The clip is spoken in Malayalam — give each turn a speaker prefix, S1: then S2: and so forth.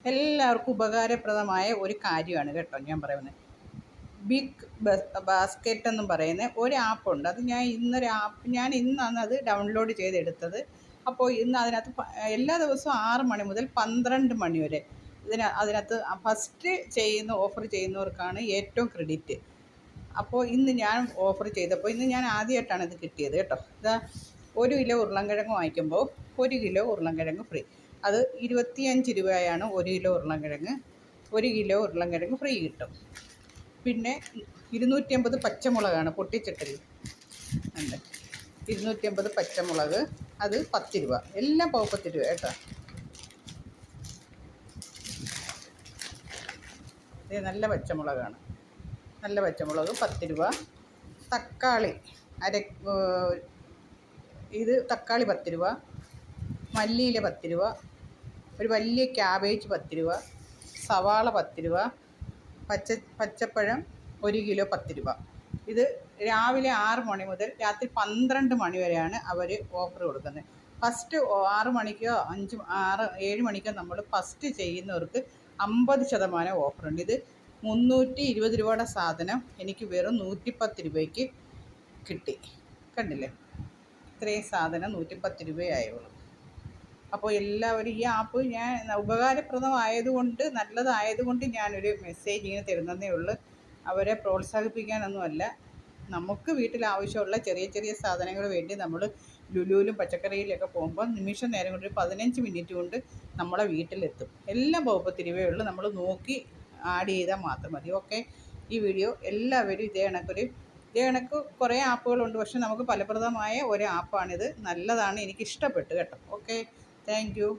S1: എല്ലാവർക്കും ഉപകാരപ്രദമായ ഒരു കാര്യമാണ് കേട്ടോ ഞാൻ പറയുന്നത്. ബിഗ് ബാസ്ക്കറ്റ് എന്നും പറയുന്ന ഒരു ആപ്പുണ്ട്. അത് ഞാൻ ഇന്നാണ് അത് ഡൗൺലോഡ് ചെയ്തെടുത്തത്. അപ്പോൾ ഇന്ന് അതിനകത്ത് എല്ലാ ദിവസവും 6 മണി മുതൽ 12 മണി വരെ അതിനകത്ത് ഫസ്റ്റ് ഓഫർ ചെയ്യുന്നവർക്കാണ് ഏറ്റവും ക്രെഡിറ്റ്. അപ്പോൾ ഇന്ന് ഞാൻ ഓഫർ ചെയ്തപ്പോൾ ഇന്ന് ഞാൻ ആദ്യമായിട്ടാണ് ഇത് കിട്ടിയത് കേട്ടോ. ഇതാ 1 കിലോ ഉരുളൻകിഴങ്ങ് വാങ്ങിക്കുമ്പോൾ 1 കിലോ ഉരുളൻകിഴങ്ങ് ഫ്രീ. അത് 25 രൂപയാണ് 1 കിലോ ഉരുളൻകിഴങ്ങ്. 1 കിലോ ഉരുളൻകിഴങ്ങ് ഫ്രീ കിട്ടും. പിന്നെ 250 പച്ചമുളകാണ് പൊട്ടിച്ചിട്ടില്ല ഉണ്ട്. 250 പച്ചമുളക്, അത് 10 രൂപ. എല്ലാം 10 രൂപ കേട്ടോ. ഇത് നല്ല പച്ചമുളകാണ്. നല്ല പച്ചമുളക് 10 രൂപ. തക്കാളി തക്കാളി 10 രൂപ. മല്ലിയില 10 രൂപ. ഒരു വലിയ ക്യാബേജ് 10 രൂപ. സവാള 10 രൂപ. പച്ചപ്പഴം 1 കിലോ 10 രൂപ. ഇത് രാവിലെ 6 മണി മുതൽ രാത്രി 12 മണി വരെയാണ് അവർ ഓഫർ കൊടുക്കുന്നത്. ഫസ്റ്റ് 6 മണിക്കോ 7 മണിക്കോ നമ്മൾ ഫസ്റ്റ് ചെയ്യുന്നവർക്ക് 50% ഓഫറുണ്ട്. ഇത് 320 രൂപയുടെ സാധനം എനിക്ക് വെറും 110 രൂപയ്ക്ക് കിട്ടി. കണ്ടില്ലേ, ഇത്രയും സാധനം 110 രൂപയായുള്ളൂ. അപ്പോൾ എല്ലാവരും ഈ ആപ്പ് ഞാൻ ഉപകാരപ്രദമായതുകൊണ്ട്, നല്ലതായതുകൊണ്ട് ഞാനൊരു മെസ്സേജ് ഇങ്ങനെ തരുന്നതേ ഉള്ളൂ. അവരെ പ്രോത്സാഹിപ്പിക്കാനൊന്നുമല്ല. നമുക്ക് വീട്ടിൽ ആവശ്യമുള്ള ചെറിയ ചെറിയ സാധനങ്ങൾ വേണ്ടി നമ്മൾ ലുലുവിലും പച്ചക്കറിയിലൊക്കെ പോകുമ്പോൾ നിമിഷ നേരം കൊണ്ട് 15 മിനിറ്റ് കൊണ്ട് നമ്മളെ വീട്ടിലെത്തും. എല്ലാം 10 രൂപയേ ഉള്ളൂ. നമ്മൾ നോക്കി ആഡ് ചെയ്താൽ മാത്രം മതി. ഓക്കെ, ഈ വീഡിയോ എല്ലാവരും ഇതേ കണക്ക് കുറേ ആപ്പുകളുണ്ട്. പക്ഷെ നമുക്ക് ഫലപ്രദമായ ഒരു ആപ്പാണിത്. നല്ലതാണ്, എനിക്ക് ഇഷ്ടപ്പെട്ടു കേട്ടോ. Okay, thank you.